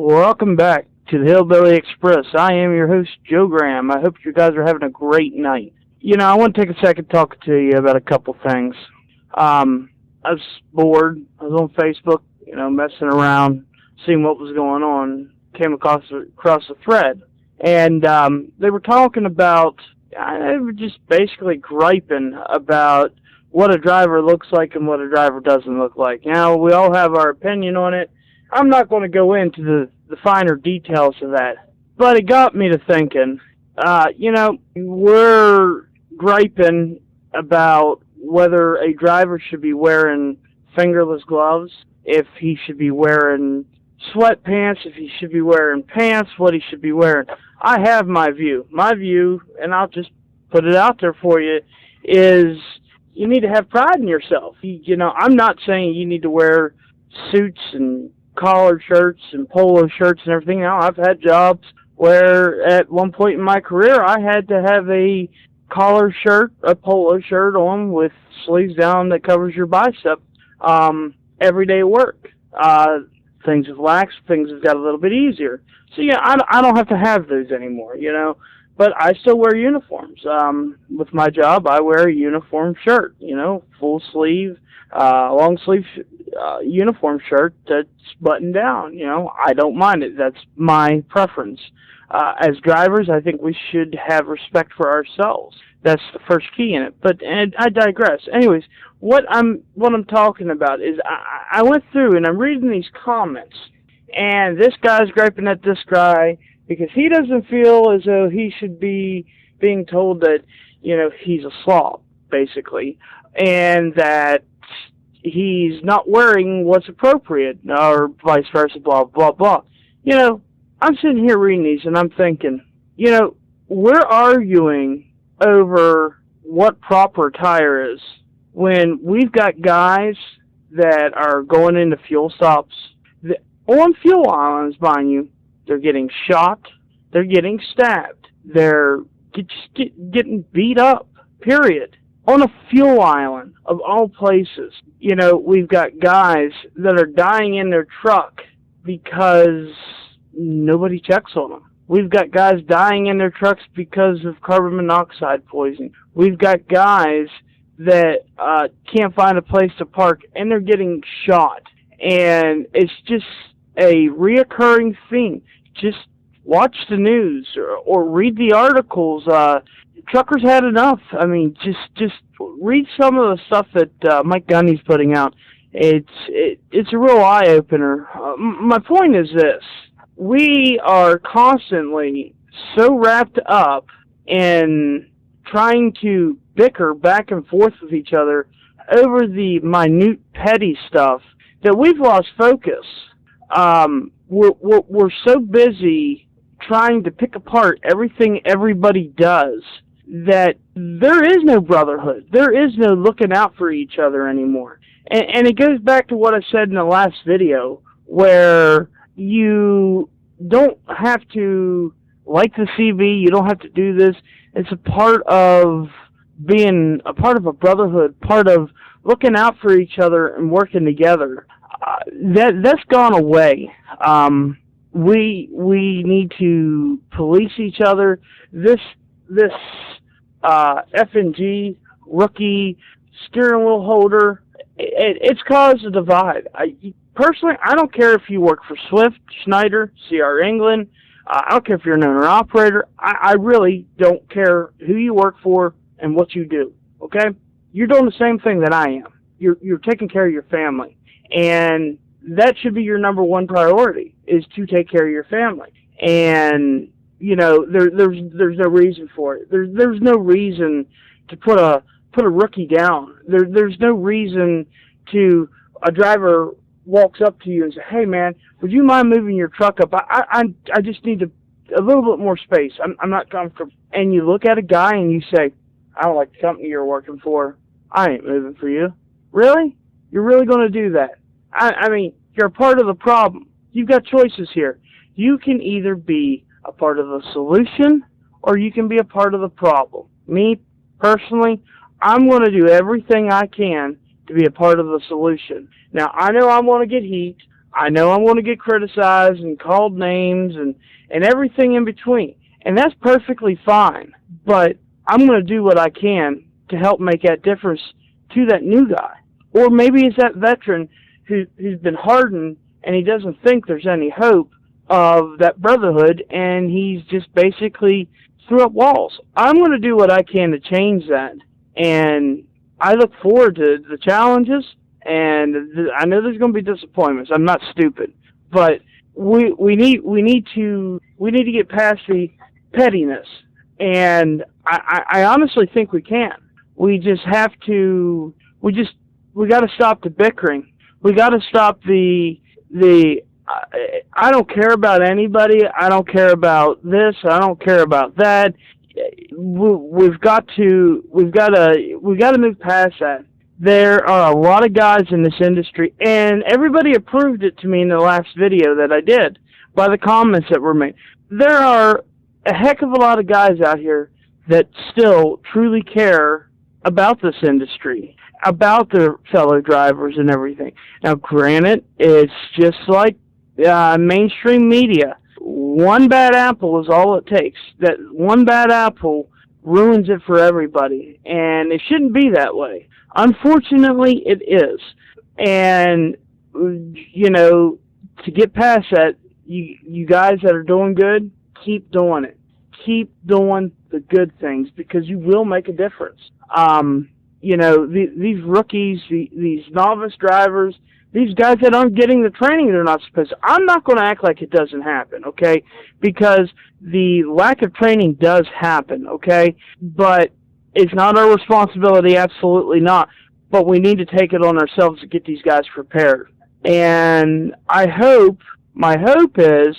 Welcome back to the Hillbilly Express. I am your host, Joe Graham. I hope you guys are having a great night. I want to take a second to talk to you about a couple things. I was bored. I was on Facebook, messing around, seeing what was going on. Came across a thread, and they were talking about, they were just basically griping about what a driver looks like and what a driver doesn't look like. Now, we all have our opinion on it. I'm not going to go into the finer details of that, but it got me to thinking, we're griping about whether a driver should be wearing fingerless gloves, if he should be wearing sweatpants, if he should be wearing pants, what he should be wearing. I have my view. My view, and I'll just put it out there for you, is you need to have pride in yourself. I'm not saying you need to wear suits and collared shirts and polo shirts and everything. Now, I've had jobs where at one point in my career I had to have a collar shirt, a polo shirt on with sleeves down that covers your bicep every day at work. Things have laxed, things have got a little bit easier. So, I don't have to have those anymore, But I still wear uniforms. With my job, I wear a uniform shirt, full sleeve, long sleeve uniform shirt that's buttoned down. I don't mind it. That's my preference. As drivers, I think we should have respect for ourselves. That's the first key in it. And I digress. Anyways, what I'm talking about is I went through and I'm reading these comments, and this guy's griping at this guy because he doesn't feel as though he should be being told that, he's a slob, basically, and that he's not wearing what's appropriate, or vice versa, blah, blah, blah. I'm sitting here reading these, and I'm thinking, we're arguing over what proper attire is when we've got guys that are going into fuel stops, on fuel islands, mind you. They're getting shot. They're getting stabbed. They're getting beat up, period. On a fuel island, of all places. We've got guys that are dying in their truck because nobody checks on them. We've got guys dying in their trucks because of carbon monoxide poisoning. We've got guys that can't find a place to park, and they're getting shot. And it's just a reoccurring thing. Just watch the news or read the articles. Truckers had enough. I mean, just read some of the stuff that Mike Gundy's putting out. It's a real eye opener. My point is this: we are constantly so wrapped up in trying to bicker back and forth with each other over the minute, petty stuff that we've lost focus. We're so busy trying to pick apart everything everybody does that there is no brotherhood. There is no looking out for each other anymore. And it goes back to what I said in the last video, where you don't have to like the CV, you don't have to do this. It's a part of being a part of a brotherhood, part of looking out for each other and working together. That's gone away. We need to police each other. This F&G rookie steering wheel holder, it's caused a divide. Personally, I don't care if you work for Swift, Schneider, CR England. I don't care if you're an owner-operator. I really don't care who you work for and what you do, okay? You're doing the same thing that I am. You're taking care of your family. And that should be your number one priority, is to take care of your family. And, there's no reason for it. There's no reason to put a rookie down. There's no reason to a driver walks up to you and says, "Hey man, would you mind moving your truck up? I just need a little bit more space. I'm not comfortable." And you look at a guy and you say, "I don't like the company you're working for. I ain't moving for you." Really? You're really going to do that? I mean, you're a part of the problem. You've got choices here. You can either be a part of the solution or you can be a part of the problem. Me, personally, I'm going to do everything I can to be a part of the solution. Now, I know I'm going to get heat. I know I'm going to get criticized and called names and everything in between. And that's perfectly fine. But I'm going to do what I can to help make that difference to that new guy. Or maybe it's that veteran who's been hardened and he doesn't think there's any hope of that brotherhood, and he's just basically threw up walls. I'm going to do what I can to change that. And I look forward to the challenges, and I know there's going to be disappointments. I'm not stupid, but we need to get past the pettiness, and I honestly think we can. We just have to. We got to stop the bickering. We got to stop the. I don't care about anybody. I don't care about this. I don't care about that. We've got to move past that. There are a lot of guys in this industry, and everybody approved it to me in the last video that I did by the comments that were made. There are a heck of a lot of guys out here that still truly care about this industry, about their fellow drivers and everything. Now, granted, it's just like mainstream media. One bad apple is all it takes. That one bad apple ruins it for everybody, and it shouldn't be that way. Unfortunately, it is. And, you know, to get past that, you guys that are doing good, keep doing it. Keep doing the good things, because you will make a difference. You know, these rookies, these novice drivers, these guys that aren't getting the training they're not supposed to. I'm not going to act like it doesn't happen, okay? Because the lack of training does happen, okay? But it's not our responsibility, absolutely not. But we need to take it on ourselves to get these guys prepared. And my hope is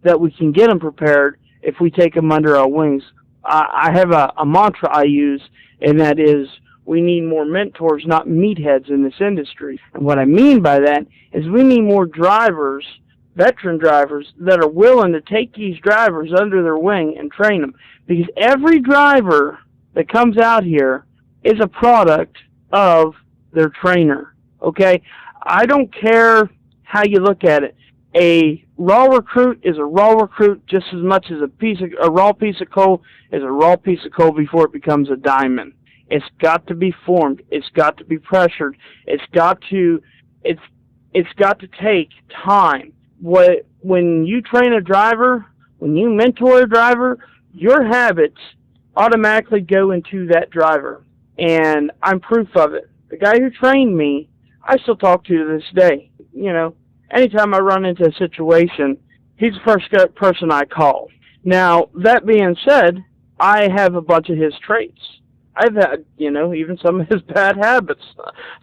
that we can get them prepared if we take them under our wings. I have a mantra I use, and that is, we need more mentors, not meatheads in this industry. And what I mean by that is we need more drivers, veteran drivers, that are willing to take these drivers under their wing and train them. Because every driver that comes out here is a product of their trainer, okay? I don't care how you look at it. A raw recruit is a raw recruit just as much as a raw piece of coal is a raw piece of coal before it becomes a diamond. It's got to be formed. It's got to be pressured. It's got to take time. When you train a driver, when you mentor a driver, your habits automatically go into that driver. And I'm proof of it. The guy who trained me, I still talk to this day. You know, anytime I run into a situation, he's the first person I call. Now, that being said, I have a bunch of his traits. I've had, you know, even some of his bad habits.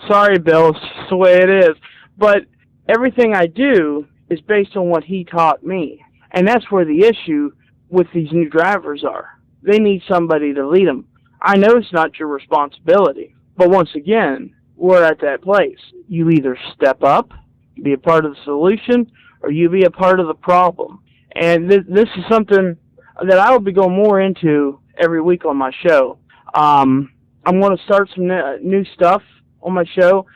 Sorry, Bill, it's just the way it is. But everything I do is based on what he taught me. And that's where the issue with these new drivers are. They need somebody to lead them. I know it's not your responsibility. But once again, we're at that place. You either step up, be a part of the solution, or you be a part of the problem. And this is something that I will be going more into every week on my show. I'm going to start some new stuff on my show.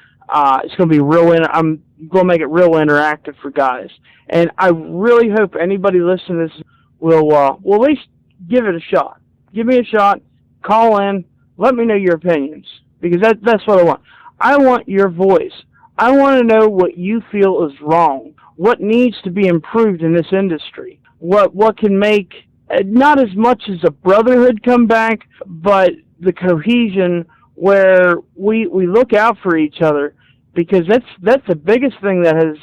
It's going to be I'm going to make it real interactive for guys. And I really hope anybody listening to this will at least give it a shot. Give me a shot. Call in. Let me know your opinions, because that's what I want. I want your voice. I want to know what you feel is wrong. What needs to be improved in this industry. What can make not as much as a brotherhood come back, but the cohesion where we look out for each other, because that's the biggest thing that has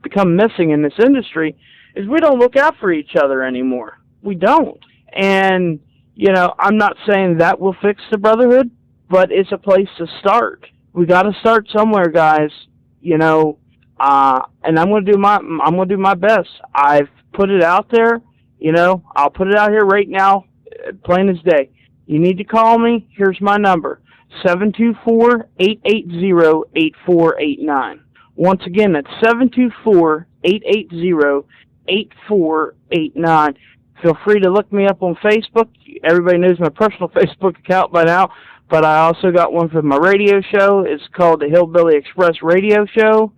become missing in this industry, is we don't look out for each other anymore. We don't. And, you know, I'm not saying that will fix the brotherhood, but it's a place to start. We got to start somewhere, guys. You know, and I'm going to do my best. I've put it out there. You know, I'll put it out here right now, plain as day. You need to call me. Here's my number, 724-880-8489. Once again, that's 724-880-8489. Feel free to look me up on Facebook. Everybody knows my personal Facebook account by now, but I also got one for my radio show. It's called the Hillbilly Express Radio Show.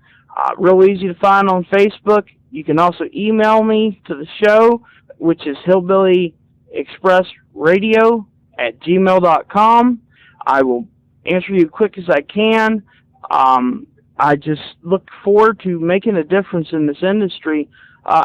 Real easy to find on Facebook. You can also email me to the show, which is hillbillyexpressradio@gmail.com. I will answer you quick as I can. I just look forward to making a difference in this industry.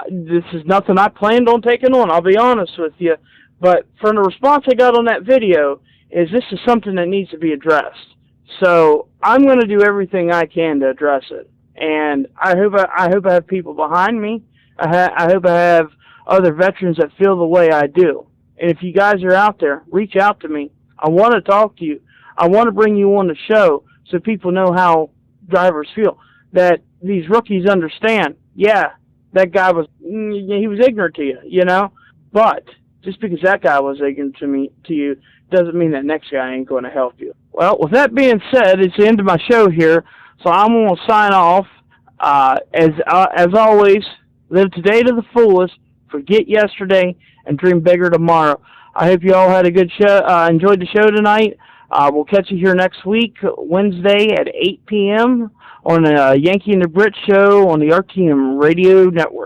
This is nothing I planned on taking on, I'll be honest with you. But from the response I got on that video, is this is something that needs to be addressed. So I'm going to do everything I can to address it. And I hope I have people behind me. I hope I have other veterans that feel the way I do. And if you guys are out there, reach out to me. I want to talk to you. I want to bring you on the show so people know how drivers feel. That these rookies understand, yeah, that guy he was ignorant to you, you know? But just because that guy was ignorant to you, doesn't mean that next guy ain't going to help you. Well, with that being said, it's the end of my show here, so I'm going to sign off. As always, live today to the fullest, forget yesterday, and dream bigger tomorrow. I hope you all had a good show, enjoyed the show tonight. We'll catch you here next week, Wednesday at 8 p.m. on Yankee and the Brit show on the RTM Radio Network.